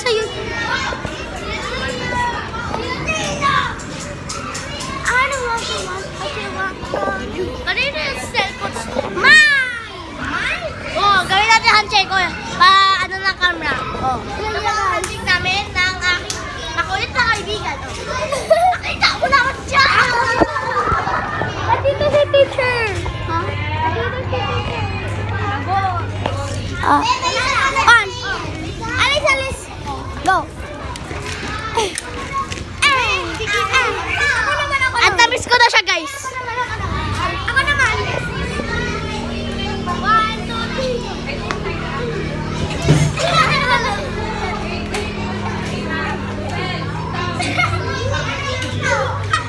sa'yo. Ano mo ito? Kanina yung cellphone. Mine! Oh, gawin natin handshake ko. Ano ng camera. Oh. Handshake namin ng aking makulit na kaibigan. Nakita mo naman siya! Dito si teacher. Ha? Dito si teacher. On. Alis. Go. At tapos ko na siya, guys. Ako naman. 1, 2, 3.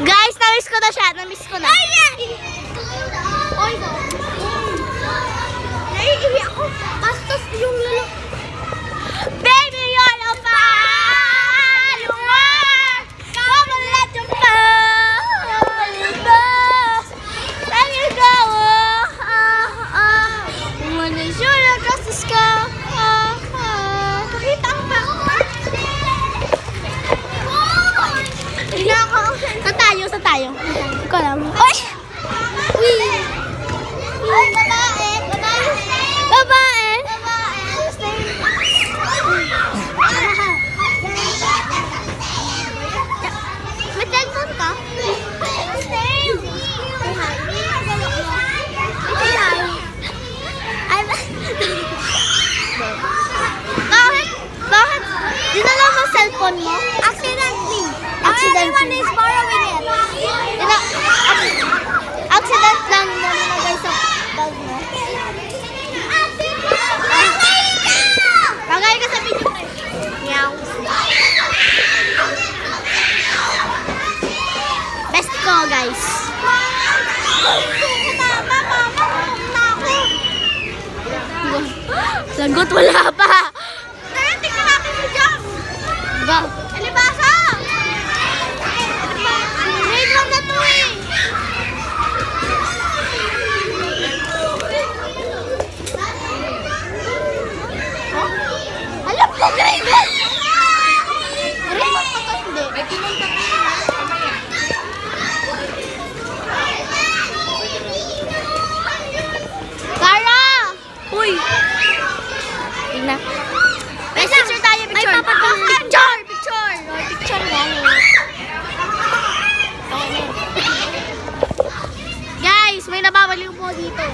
Guys, na-miss ko na siya. Na-miss ko na. Oy, naiiwi ako. Bastos yung lalo. Baby, you're on fire. You are. Come on, let your fire burst. Let you go. When you shoot across the sky. Pakita ang pa. Sa tayo. Ikaw lang. Oy! Ay, babae. May cellphone ka? Bakit? Dinala mo cellphone mo? Accidentally. Everyone is borrowing it. Accident lang mo nilagay sa bag mo. Bagay ka sa video ko. Meow. Best ko, guys. Lagot, wala pa. Kaya tingnan natin si Jam. Go. Alibasa! Grade 1 na to eh. Alam ko, grade 1! Grade 1 pa to, hindi. May kinunta ko siya. Kara! Uy! Tignan. May picture tayo, picture. May papatulong. Picture lang. Guys, may nababaliw po dito.